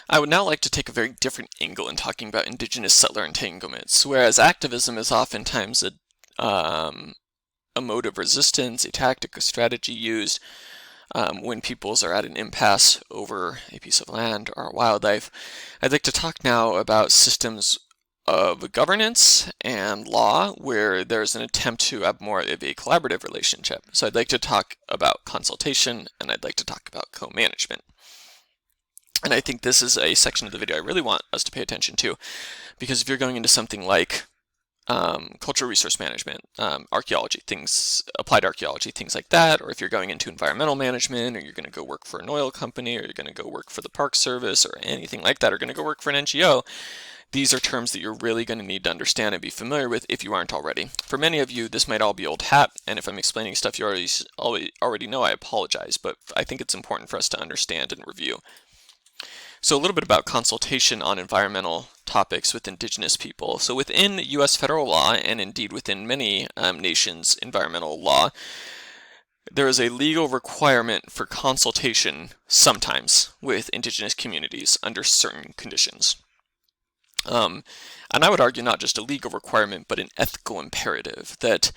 I would now like to take a very different angle in talking about indigenous settler entanglements, whereas activism is oftentimes a mode of resistance, a tactic, a strategy used when peoples are at an impasse over a piece of land or wildlife. I'd like to talk now about systems of governance and law where there's an attempt to have more of a collaborative relationship. So I'd like to talk about consultation, and I'd like to talk about co-management. And I think this is a section of the video I really want us to pay attention to, because if you're going into something like cultural resource management, archaeology, applied archaeology, things like that, or if you're going into environmental management, or you're going to go work for an oil company, or you're going to go work for the Park Service, or anything like that, or going to go work for an NGO, these are terms that you're really going to need to understand and be familiar with if you aren't already. For many of you, this might all be old hat, and if I'm explaining stuff you already know, I apologize, but I think it's important for us to understand and review. So a little bit about consultation on environmental topics with indigenous people. So within U.S. federal law, and indeed within many nations' environmental law, there is a legal requirement for consultation sometimes with indigenous communities under certain conditions. And I would argue not just a legal requirement, but an ethical imperative that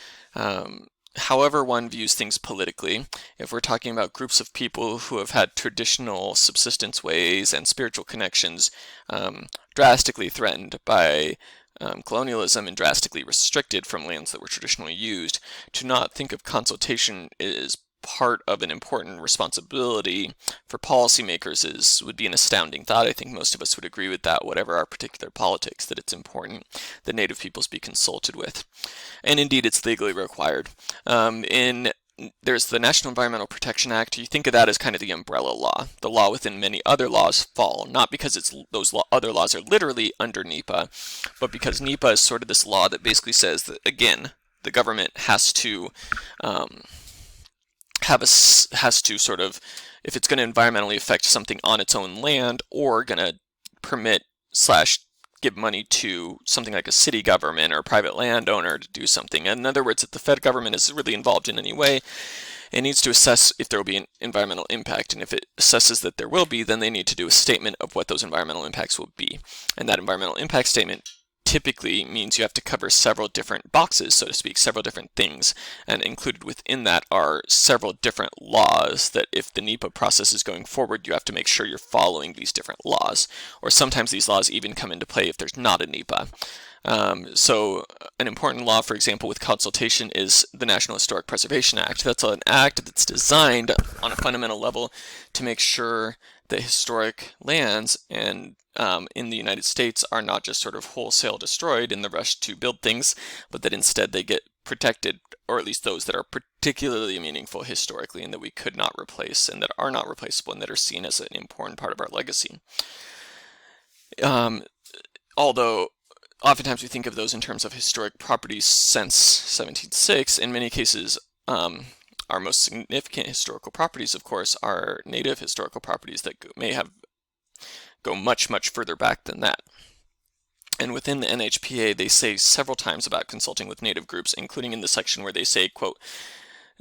however one views things politically, if we're talking about groups of people who have had traditional subsistence ways and spiritual connections drastically threatened by colonialism and drastically restricted from lands that were traditionally used, to not think of consultation as part of an important responsibility for policymakers would be an astounding thought. I think most of us would agree with that, whatever our particular politics, that it's important that Native peoples be consulted with. And indeed, it's legally required. There's the National Environmental Protection Act. You think of that as kind of the umbrella law. The law within many other laws fall, not because those other laws are literally under NEPA, but because NEPA is sort of this law that basically says that, again, the government has to sort of, if it's going to environmentally affect something on its own land, or going to permit / give money to something like a city government or a private landowner to do something. In other words, if the Fed government is really involved in any way, it needs to assess if there will be an environmental impact. And if it assesses that there will be, then they need to do a statement of what those environmental impacts will be. And that environmental impact statement typically means you have to cover several different boxes, so to speak, several different things. And included within that are several different laws that if the NEPA process is going forward, you have to make sure you're following these different laws. Or sometimes these laws even come into play if there's not a NEPA. So an important law, for example, with consultation is the National Historic Preservation Act. That's an act that's designed on a fundamental level to make sure that historic lands and in the United States are not just sort of wholesale destroyed in the rush to build things, but that instead they get protected, or at least those that are particularly meaningful historically and that we could not replace and that are not replaceable and that are seen as an important part of our legacy. Although oftentimes we think of those in terms of historic properties since 1706, in many cases our most significant historical properties, of course, are native historical properties that go much, much further back than that. And within the NHPA, they say several times about consulting with native groups, including in the section where they say, quote,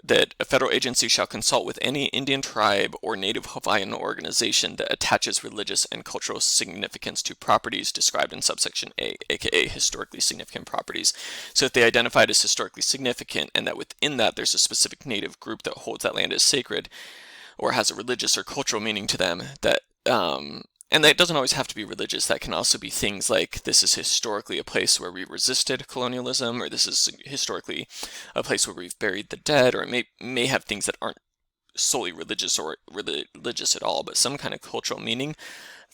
that a federal agency shall consult with any Indian tribe or native Hawaiian organization that attaches religious and cultural significance to properties described in subsection A, aka historically significant properties. So if they identify it as historically significant and that within that there's a specific native group that holds that land as sacred or has a religious or cultural meaning to them, that and that doesn't always have to be religious. That can also be things like this is historically a place where we resisted colonialism, or this is historically a place where we've buried the dead, or it may have things that aren't solely religious or religious at all, but some kind of cultural meaning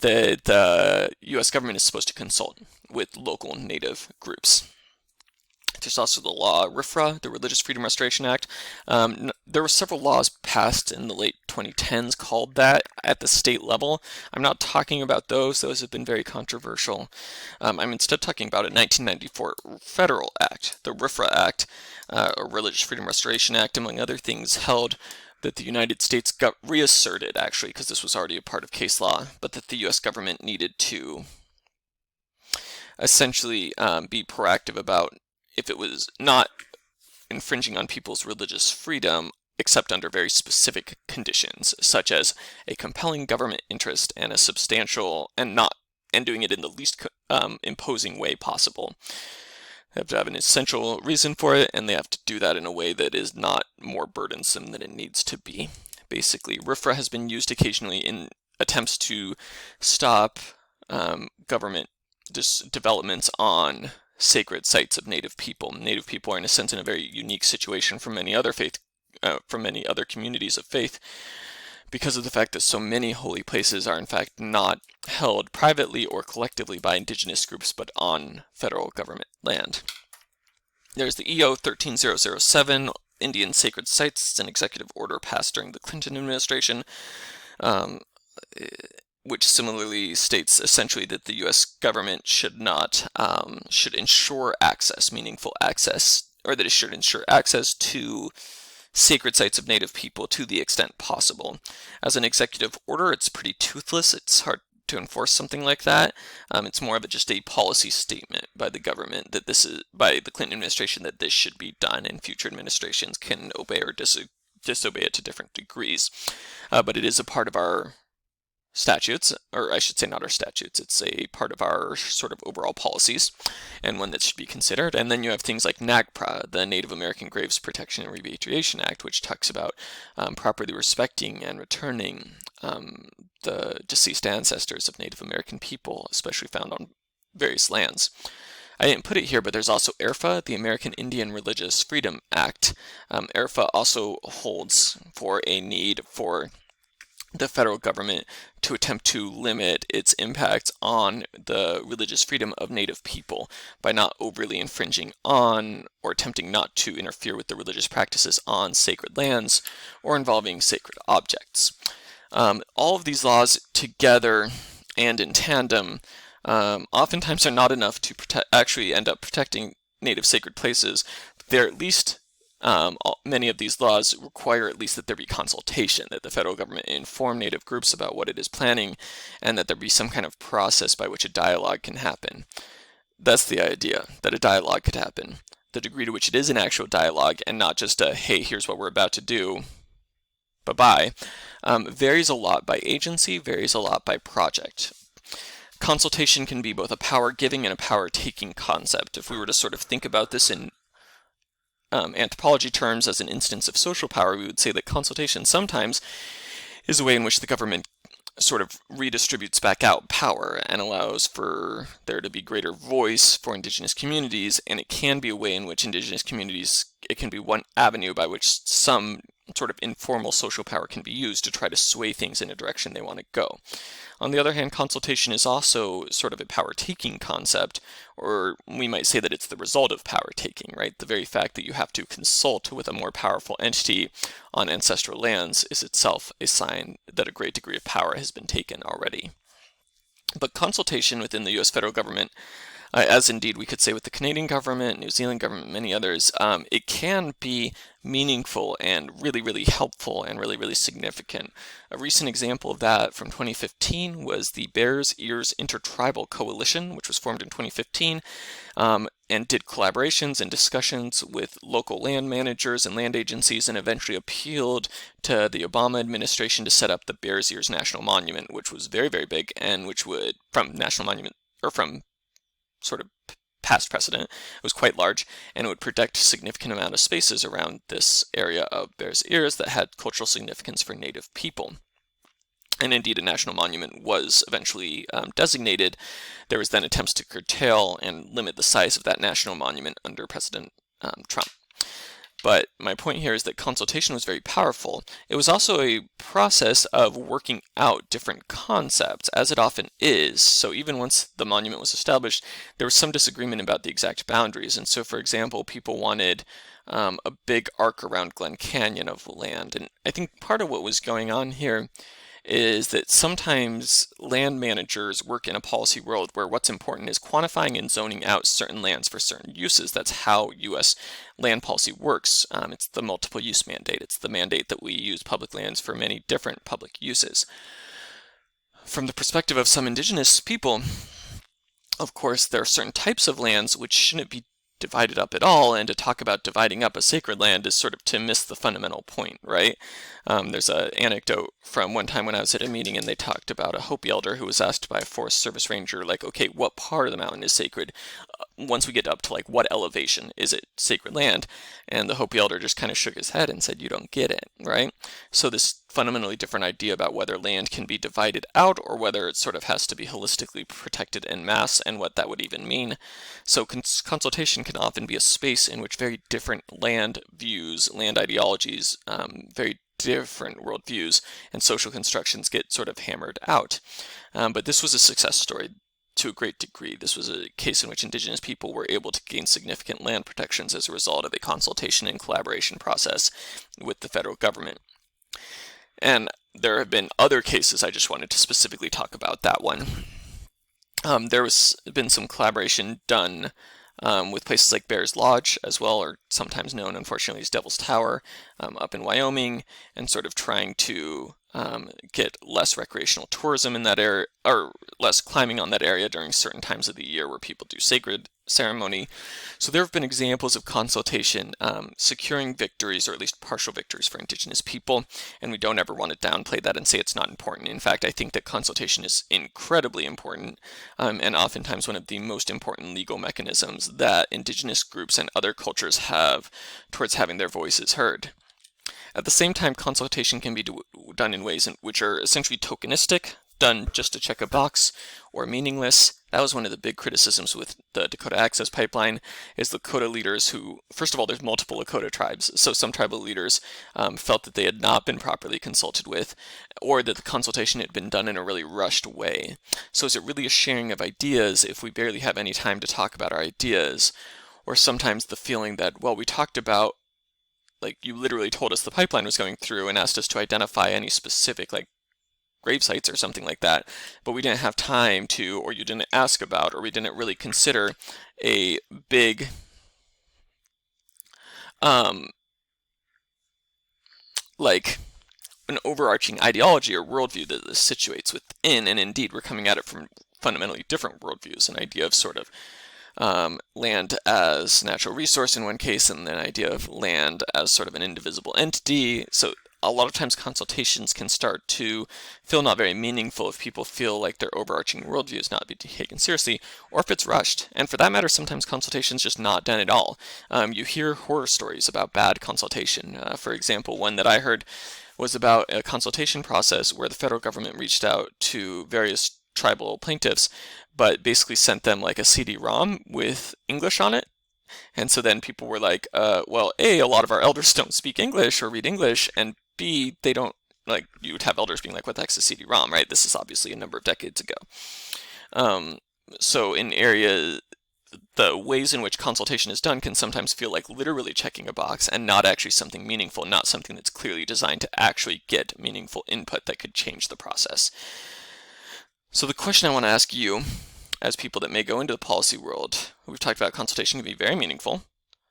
that the U.S. government is supposed to consult with local native groups. There's also the law RFRA, the Religious Freedom Restoration Act. There were several laws passed in the late 2010s called that at the state level. I'm not talking about those. Those have been very controversial. I'm instead talking about a 1994 federal act, the RFRA Act, or Religious Freedom Restoration Act, among other things, held that the United States got reasserted, actually, because this was already a part of case law, but that the U.S. government needed to essentially be proactive about if it was not infringing on people's religious freedom, except under very specific conditions, such as a compelling government interest and a substantial and doing it in the least imposing way possible. They have to have an essential reason for it, and they have to do that in a way that is not more burdensome than it needs to be. Basically, RFRA has been used occasionally in attempts to stop government developments on sacred sites of Native people. Native people are, in a sense, in a very unique situation from many other communities of faith, because of the fact that so many holy places are in fact not held privately or collectively by indigenous groups, but on federal government land. There's the EO 13007, Indian Sacred Sites. It's an executive order passed during the Clinton administration, which similarly states essentially that the U.S. government should ensure access, meaningful access, or that it should ensure access to sacred sites of Native people to the extent possible. As an executive order, it's pretty toothless. It's hard to enforce something like that. It's more of just a policy statement by the government that by the Clinton administration, that this should be done, and future administrations can obey or disobey it to different degrees. But it is a part of our statutes, or I should say not our statutes, it's a part of our sort of overall policies, and one that should be considered. And then you have things like NAGPRA, the Native American Graves Protection and Repatriation Act, which talks about properly respecting and returning the deceased ancestors of Native American people, especially found on various lands. I didn't put it here, but there's also AIRFA, the American Indian Religious Freedom Act. AIRFA also holds for a need for the federal government to attempt to limit its impact on the religious freedom of Native people by not overly infringing on or attempting not to interfere with the religious practices on sacred lands or involving sacred objects. All of these laws together and in tandem oftentimes are not enough to actually end up protecting Native sacred places. They're at least many of these laws require at least that there be consultation, that the federal government inform Native groups about what it is planning, and that there be some kind of process by which a dialogue can happen. That's the idea, that a dialogue could happen. The degree to which it is an actual dialogue and not just a, hey, here's what we're about to do, bye-bye, varies a lot by agency, varies a lot by project. Consultation can be both a power-giving and a power-taking concept. If we were to sort of think about this in anthropology terms as an instance of social power, we would say that consultation sometimes is a way in which the government sort of redistributes back out power and allows for there to be greater voice for indigenous communities, and it can be a way in which indigenous communities, it can be one avenue by which some sort of informal social power can be used to try to sway things in a direction they want to go. On the other hand, consultation is also sort of a power-taking concept, or we might say that it's the result of power-taking, right? The very fact that you have to consult with a more powerful entity on ancestral lands is itself a sign that a great degree of power has been taken already. But consultation within the U.S. federal government, as indeed we could say with the Canadian government, New Zealand government, many others, it can be meaningful and really, really helpful and really, really significant. A recent example of that from 2015 was the Bears Ears Intertribal Coalition, which was formed in 2015 and did collaborations and discussions with local land managers and land agencies, and eventually appealed to the Obama administration to set up the Bears Ears National Monument, which was very, very big, and which would, from national monument, or from sort of past precedent, it was quite large, and it would protect a significant amount of spaces around this area of Bears Ears that had cultural significance for Native people. And indeed, a national monument was eventually designated. There was then attempts to curtail and limit the size of that national monument under President Trump. But my point here is that consultation was very powerful. It was also a process of working out different concepts, as it often is. So even once the monument was established, there was some disagreement about the exact boundaries. And so, for example, people wanted a big arc around Glen Canyon of land. And I think part of what was going on here is that sometimes land managers work in a policy world where what's important is quantifying and zoning out certain lands for certain uses. That's how U.S. land policy works. It's the multiple use mandate. It's the mandate that we use public lands for many different public uses. From the perspective of some indigenous people, of course, there are certain types of lands which shouldn't be divided up at all, and to talk about dividing up a sacred land is sort of to miss the fundamental point, right? There's an anecdote from one time when I was at a meeting and they talked about a Hopi elder who was asked by a Forest Service ranger, like, okay, what part of the mountain is sacred? Once we get up to like what elevation is it sacred land? And the Hopi elder just kind of shook his head and said, you don't get it, right? So this fundamentally different idea about whether land can be divided out or whether it sort of has to be holistically protected en masse, and what that would even mean. So consultation can often be a space in which very different land views, land ideologies, very different worldviews and social constructions get sort of hammered out. But this was a success story to a great degree. This was a case in which Indigenous people were able to gain significant land protections as a result of a consultation and collaboration process with the federal government. And there have been other cases. I just wanted to specifically talk about that one. There was been some collaboration done with places like Bears Lodge as well, or sometimes known, unfortunately, as Devil's Tower, up in Wyoming, and sort of trying to get less recreational tourism in that area, or less climbing on that area during certain times of the year where people do sacred ceremony. So there have been examples of consultation securing victories, or at least partial victories, for Indigenous people, and we don't ever want to downplay that and say it's not important. In fact, I think that consultation is incredibly important, and oftentimes one of the most important legal mechanisms that Indigenous groups and other cultures have towards having their voices heard. At the same time, consultation can be done in ways which are essentially tokenistic, done just to check a box, or meaningless. That was one of the big criticisms with the Dakota Access Pipeline, is Lakota leaders who, first of all, there's multiple Lakota tribes, so some tribal leaders felt that they had not been properly consulted with, or that the consultation had been done in a really rushed way. So is it really a sharing of ideas if we barely have any time to talk about our ideas? Or sometimes the feeling that, well, we talked about, like, you literally told us the pipeline was going through and asked us to identify any specific, like, grave sites or something like that, but we didn't have time to, or you didn't ask about, or we didn't really consider a big like an overarching ideology or worldview that this situates within. And indeed, we're coming at it from fundamentally different worldviews, an idea of sort of land as natural resource in one case, and an idea of land as sort of an indivisible entity. So a lot of times consultations can start to feel not very meaningful if people feel like their overarching worldview is not being taken seriously, or if it's rushed. And for that matter, sometimes consultation is just not done at all. You hear horror stories about bad consultation. For example, one that I heard was about a consultation process where the federal government reached out to various tribal plaintiffs, but basically sent them like a CD-ROM with English on it. And so then people were like, well, A, a lot of our elders don't speak English or read English, and B, they don't, like, you would have elders being like, what the heck's a CD-ROM, right? This is obviously a number of decades ago. So in area, the ways in which consultation is done can sometimes feel like literally checking a box and not actually something meaningful, not something that's clearly designed to actually get meaningful input that could change the process. So the question I want to ask you, as people that may go into the policy world, we've talked about consultation can be very meaningful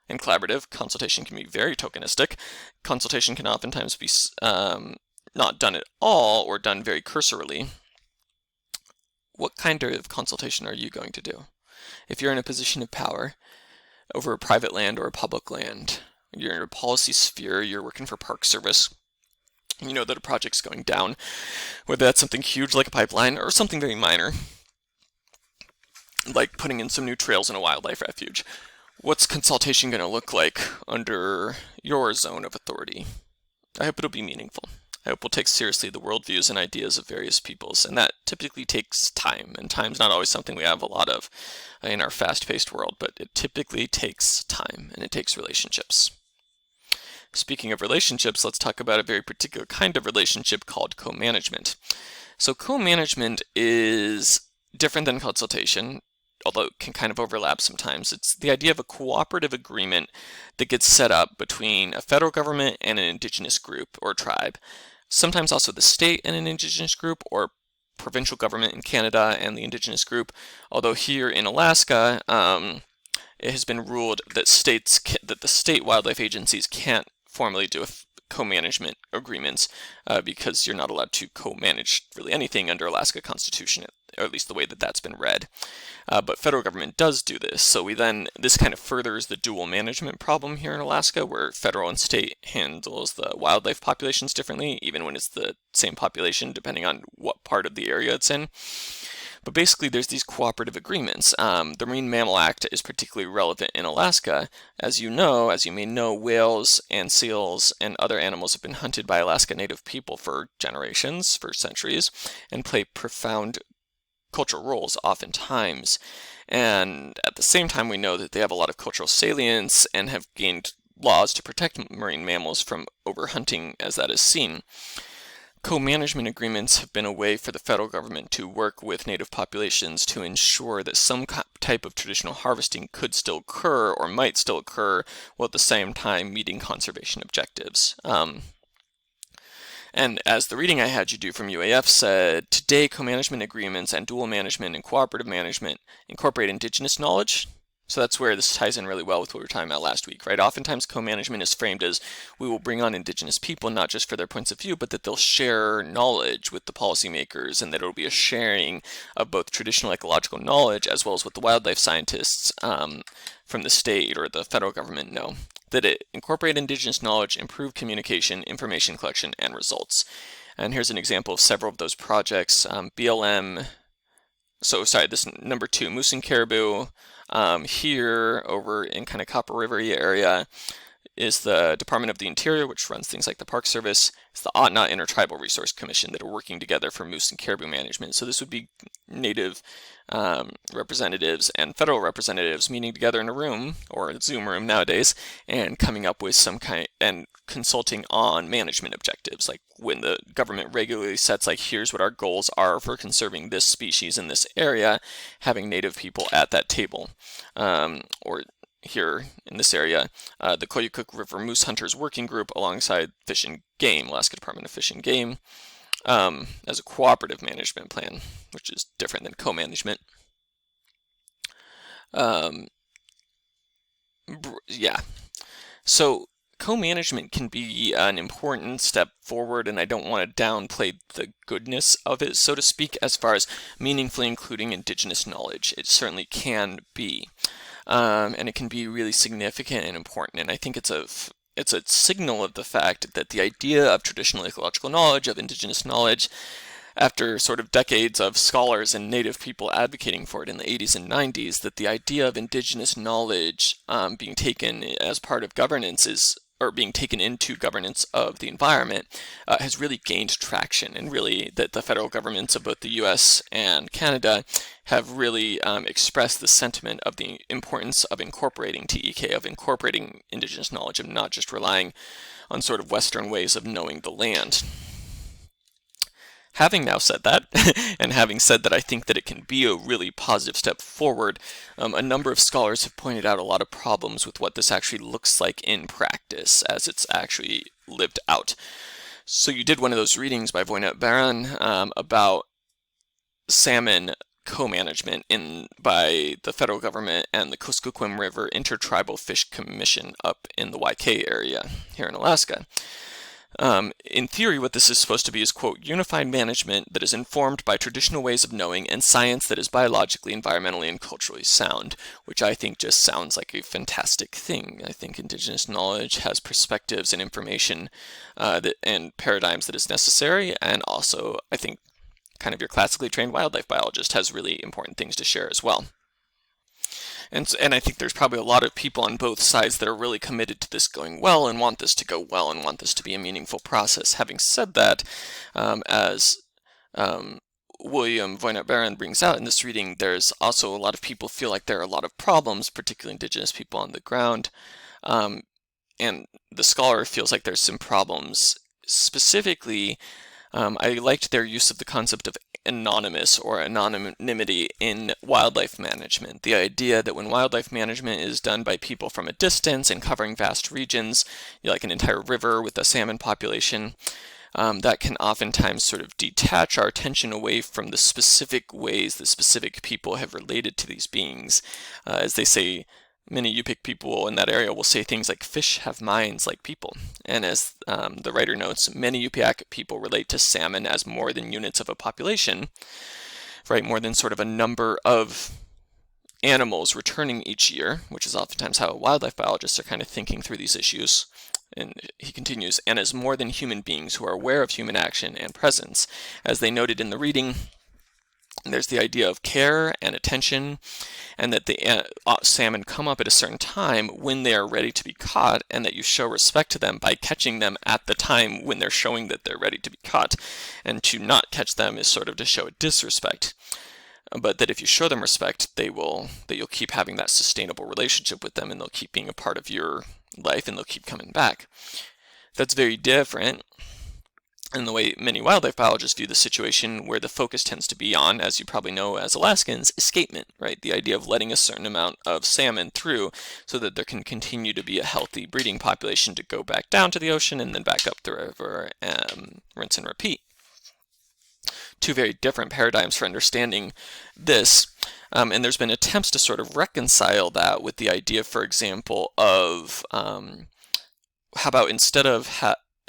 and collaborative. Consultation can be very tokenistic. Consultation can oftentimes be not done at all or done very cursorily. What kind of consultation are you going to do? If you're in a position of power over a private land or a public land, you're in a policy sphere, you're working for Park Service, you know that a project's going down, whether that's something huge like a pipeline or something very minor, like putting in some new trails in a wildlife refuge. What's consultation going to look like under your zone of authority? I hope it'll be meaningful. I hope we'll take seriously the worldviews and ideas of various peoples, and that typically takes time, and time's not always something we have a lot of in our fast-paced world, but it typically takes time, and it takes relationships. Speaking of relationships, let's talk about a very particular kind of relationship called co-management. So co-management is different than consultation, although it can kind of overlap sometimes. It's the idea of a cooperative agreement that gets set up between a federal government and an indigenous group or tribe. Sometimes also the state and an indigenous group, or provincial government in Canada and the indigenous group. Although here in Alaska, it has been ruled that the state wildlife agencies can't formally do co-management agreements because you're not allowed to co-manage really anything under Alaska Constitution or at least the way that that's been read. But federal government does do this, so this kind of furthers the dual management problem here in Alaska, where federal and state handles the wildlife populations differently, even when it's the same population, depending on what part of the area it's in. But basically, there's these cooperative agreements. The Marine Mammal Act is particularly relevant in Alaska. As you may know, whales and seals and other animals have been hunted by Alaska Native people for generations, for centuries, and play profound cultural roles oftentimes. And at the same time, we know that they have a lot of cultural salience and have gained laws to protect marine mammals from overhunting as that is seen. Co-management agreements have been a way for the federal government to work with native populations to ensure that some type of traditional harvesting could still occur or might still occur, while at the same time meeting conservation objectives. And as the reading I had you do from UAF said, today co-management agreements and dual management and cooperative management incorporate Indigenous knowledge. So that's where this ties in really well with what we were talking about last week, right? Oftentimes co-management is framed as we will bring on Indigenous people, not just for their points of view, but that they'll share knowledge with the policymakers, and that it'll be a sharing of both traditional ecological knowledge as well as what the wildlife scientists from the state or the federal government know. That it incorporate Indigenous knowledge, improve communication, information collection, and results. And here's an example of several of those projects. BLM, this number 2, moose and caribou. Here over in kind of Copper River area is the Department of the Interior, which runs things like the Park Service. It's the Otna Intertribal Resource Commission that are working together for moose and caribou management. So this would be Native representatives and federal representatives meeting together in a room, or a Zoom room nowadays, and coming up with some kind and consulting on management objectives. Like when the government regularly sets, like, here's what our goals are for conserving this species in this area, having Native people at that table. Or here in this area, the Koyukuk River Moose Hunters Working Group alongside Fish and Game, Alaska Department of Fish and Game, as a cooperative management plan, which is different than co-management. So co-management can be an important step forward, and I don't want to downplay the goodness of it, so to speak, as far as meaningfully including Indigenous knowledge. It certainly can be. And it can be really significant and important, and I think it's a signal of the fact that the idea of traditional ecological knowledge, of Indigenous knowledge, after sort of decades of scholars and Native people advocating for it in the 80s and 90s, that the idea of Indigenous knowledge being taken as part of governance or being taken into governance of the environment has really gained traction, and really that the federal governments of both the US and Canada have really expressed the sentiment of the importance of incorporating TEK, of incorporating Indigenous knowledge, and not just relying on sort of Western ways of knowing the land. Having now said that, and having said that I think that it can be a really positive step forward, a number of scholars have pointed out a lot of problems with what this actually looks like in practice as it's actually lived out. So you did one of those readings by Voinut Baran about salmon co-management by the federal government and the Kuskokwim River Intertribal Fish Commission up in the YK area here in Alaska. In theory, what this is supposed to be is, quote, unified management that is informed by traditional ways of knowing and science that is biologically, environmentally, and culturally sound, which I think just sounds like a fantastic thing. I think Indigenous knowledge has perspectives and information and paradigms that is necessary, and also I think kind of your classically trained wildlife biologist has really important things to share as well. And I think there's probably a lot of people on both sides that are really committed to this going well and want this to go well and want this to be a meaningful process. Having said that, as William Voinut Baran brings out in this reading, there's also a lot of people feel like there are a lot of problems, particularly Indigenous people on the ground. And the scholar feels like there's some problems. Specifically, I liked their use of the concept of anonymous or anonymity in wildlife management. The idea that when wildlife management is done by people from a distance and covering vast regions, like an entire river with a salmon population, that can oftentimes sort of detach our attention away from the specific ways that specific people have related to these beings. As they say, many Yupik people in that area will say things like, fish have minds like people. And as the writer notes, many Yupik people relate to salmon as more than units of a population. right? More than sort of a number of animals returning each year, which is oftentimes how wildlife biologists are kind of thinking through these issues. And he continues, and as more than human beings who are aware of human action and presence. As they noted in the reading, there's the idea of care and attention, and that the salmon come up at a certain time when they are ready to be caught, and that you show respect to them by catching them at the time when they're showing that they're ready to be caught. And to not catch them is sort of to show a disrespect. But that if you show them respect, that you'll keep having that sustainable relationship with them, and they'll keep being a part of your life, and they'll keep coming back. That's very different in the way many wildlife biologists view the situation, where the focus tends to be on, as you probably know as Alaskans, escapement, right? The idea of letting a certain amount of salmon through so that there can continue to be a healthy breeding population to go back down to the ocean and then back up the river, rinse and repeat. Two very different paradigms for understanding this, and there's been attempts to sort of reconcile that with the idea, for example, of how about instead of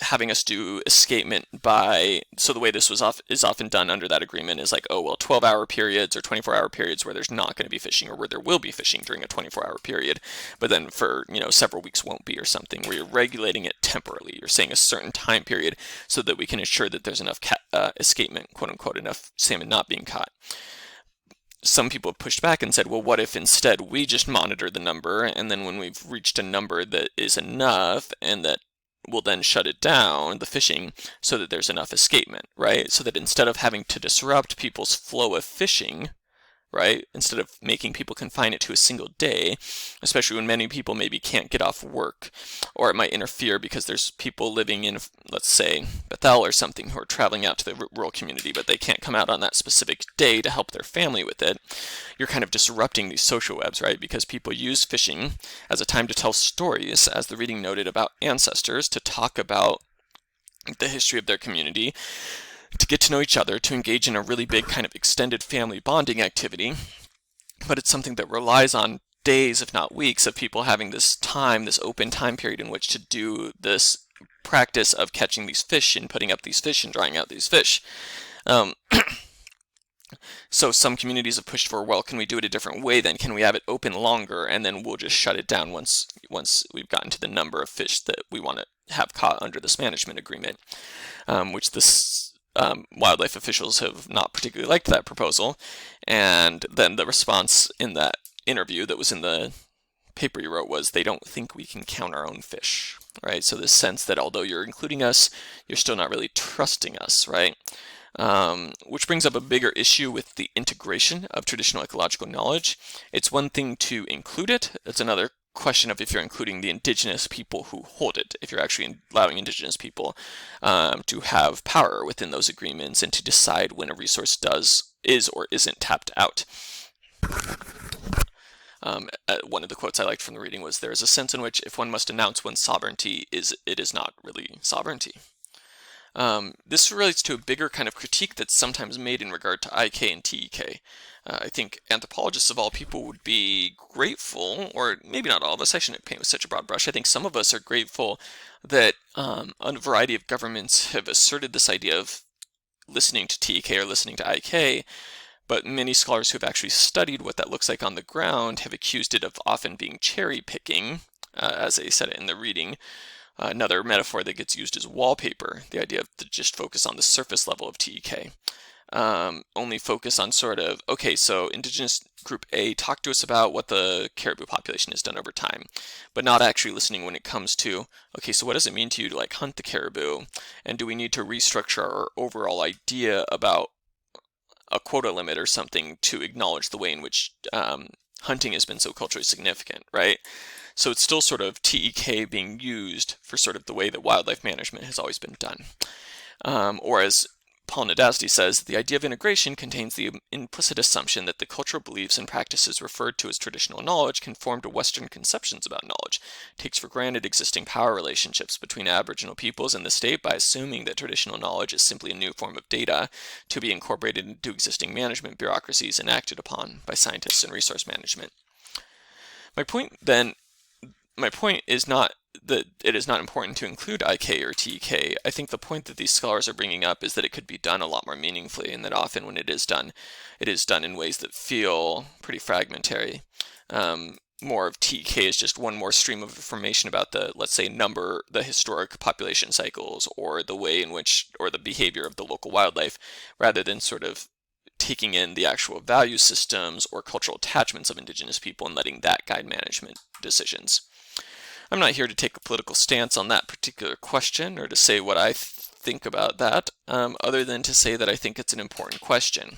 having us do escapement by, so the way this is often done under that agreement is like, oh, well, 12-hour periods or 24-hour periods where there's not going to be fishing, or where there will be fishing during a 24-hour period, but then for, several weeks won't be, or something, where you're regulating it temporally. You're saying a certain time period so that we can ensure that there's enough escapement, quote unquote, enough salmon not being caught. Some people have pushed back and said, well, what if instead we just monitor the number, and then when we've reached a number that is enough, and that we'll then shut it down, the fishing, so that there's enough escapement, right? So that instead of having to disrupt people's flow of fishing, right, instead of making people confine it to a single day, especially when many people maybe can't get off work, or it might interfere because there's people living in, let's say, Bethel or something, who are traveling out to the rural community, but they can't come out on that specific day to help their family with it. You're kind of disrupting these social webs, right? Because people use fishing as a time to tell stories, as the reading noted, about ancestors, to talk about the history of their community, to get to know each other, to engage in a really big kind of extended family bonding activity. But it's something that relies on days, if not weeks, of people having this time, this open time period in which to do this practice of catching these fish and putting up these fish and drying out these fish. So some communities have pushed for, well, can we do it a different way then? Can we have it open longer, and then we'll just shut it down once we've gotten to the number of fish that we want to have caught under this management agreement, which wildlife officials have not particularly liked that proposal. And then the response in that interview that was in the paper you wrote was, they don't think we can count our own fish, right? So this sense that although you're including us, you're still not really trusting us, right? Which brings up a bigger issue with the integration of traditional ecological knowledge. It's one thing to include it. It's another question of if you're including the indigenous people who hold it, if you're actually allowing indigenous people to have power within those agreements and to decide when a resource is or isn't tapped out. One of the quotes I liked from the reading was, there is a sense in which if one must announce one's sovereignty, it is not really sovereignty. This relates to a bigger kind of critique that's sometimes made in regard to IK and TEK. I think anthropologists of all people would be grateful, or maybe not all of us, I shouldn't paint with such a broad brush. I think some of us are grateful that a variety of governments have asserted this idea of listening to TEK or listening to IK, but many scholars who have actually studied what that looks like on the ground have accused it of often being cherry picking, as they said it in the reading. Another metaphor that gets used is wallpaper, the idea of to just focus on the surface level of TEK. Only focus on sort of, okay, so Indigenous Group A, talk to us about what the caribou population has done over time, but not actually listening when it comes to, okay, so what does it mean to you to hunt the caribou, and do we need to restructure our overall idea about a quota limit or something to acknowledge the way in which hunting has been so culturally significant, right? So it's still sort of TEK being used for sort of the way that wildlife management has always been done. Or as Paul Nadasdy says, the idea of integration contains the implicit assumption that the cultural beliefs and practices referred to as traditional knowledge conform to Western conceptions about knowledge, takes for granted existing power relationships between Aboriginal peoples and the state by assuming that traditional knowledge is simply a new form of data to be incorporated into existing management bureaucracies and acted upon by scientists and resource management. My point is not that it is not important to include IK or TK. I think the point that these scholars are bringing up is that it could be done a lot more meaningfully, and that often when it is done in ways that feel pretty fragmentary. More of TK is just one more stream of information about the, let's say, the historic population cycles, or the way in which, or the behavior of the local wildlife, rather than sort of taking in the actual value systems or cultural attachments of Indigenous people and letting that guide management decisions. I'm not here to take a political stance on that particular question or to say what I think about that, other than to say that I think it's an important question.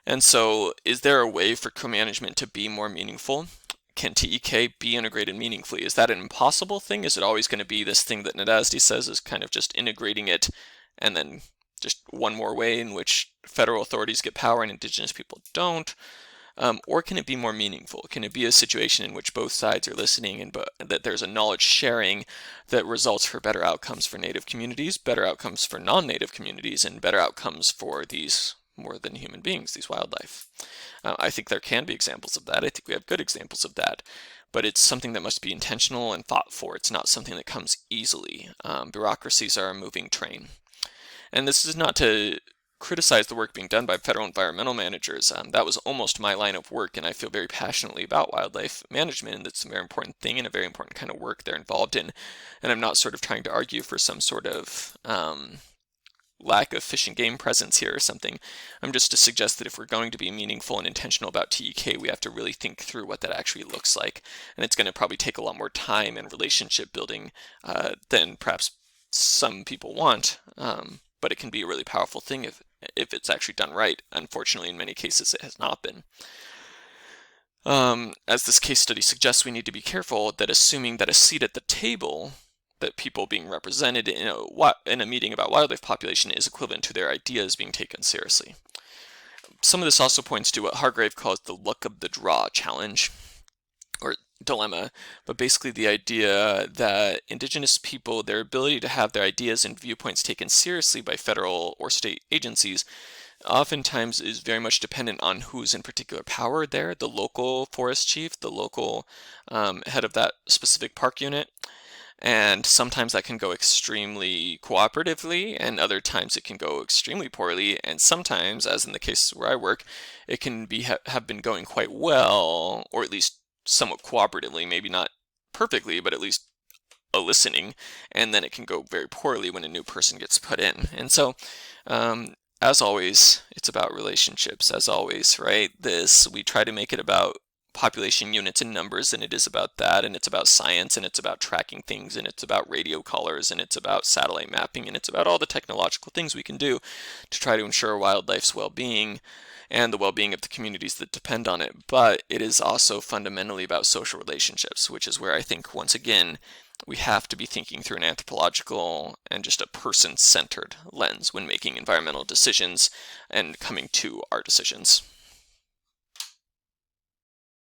And so, is there a way for co-management to be more meaningful? Can TEK be integrated meaningfully? Is that an impossible thing? Is it always going to be this thing that Nadasdy says is kind of just integrating it and then just one more way in which federal authorities get power and Indigenous people don't? Or can it be more meaningful? Can it be a situation in which both sides are listening and that there's a knowledge sharing that results for better outcomes for Native communities, better outcomes for non-Native communities, and better outcomes for these more than human beings, these wildlife? I think there can be examples of that. I think we have good examples of that. But it's something that must be intentional and thought for. It's not something that comes easily. Bureaucracies are a moving train. And this is not to criticize the work being done by federal environmental managers. That was almost my line of work, and I feel very passionately about wildlife management, and it's a very important thing and a very important kind of work they're involved in. And I'm not sort of trying to argue for some sort of lack of fish and game presence here or something. I'm just to suggest that if we're going to be meaningful and intentional about TEK, we have to really think through what that actually looks like. And it's going to probably take a lot more time and relationship building than perhaps some people want. But it can be a really powerful thing if it's actually done right. Unfortunately, in many cases, it has not been. As this case study suggests, we need to be careful that assuming that a seat at the table, that people being represented in a meeting about wildlife population is equivalent to their ideas being taken seriously. Some of this also points to what Hargrave calls the luck of the draw challenge, or dilemma, but basically the idea that Indigenous people, their ability to have their ideas and viewpoints taken seriously by federal or state agencies, oftentimes is very much dependent on who's in particular power there, the local forest chief, the local head of that specific park unit. And sometimes that can go extremely cooperatively, and other times it can go extremely poorly, and sometimes, as in the case where I work, it can have been going quite well, or at least somewhat cooperatively, maybe not perfectly, but at least a listening, and then it can go very poorly when a new person gets put in. And so, as always, it's about relationships, as always, right? We try to make it about population units and numbers, and it is about that, and it's about science, and it's about tracking things, and it's about radio collars, and it's about satellite mapping, and it's about all the technological things we can do to try to ensure wildlife's well-being and the well-being of the communities that depend on it. But it is also fundamentally about social relationships, which is where I think, once again, we have to be thinking through an anthropological and just a person-centered lens when making environmental decisions and coming to our decisions.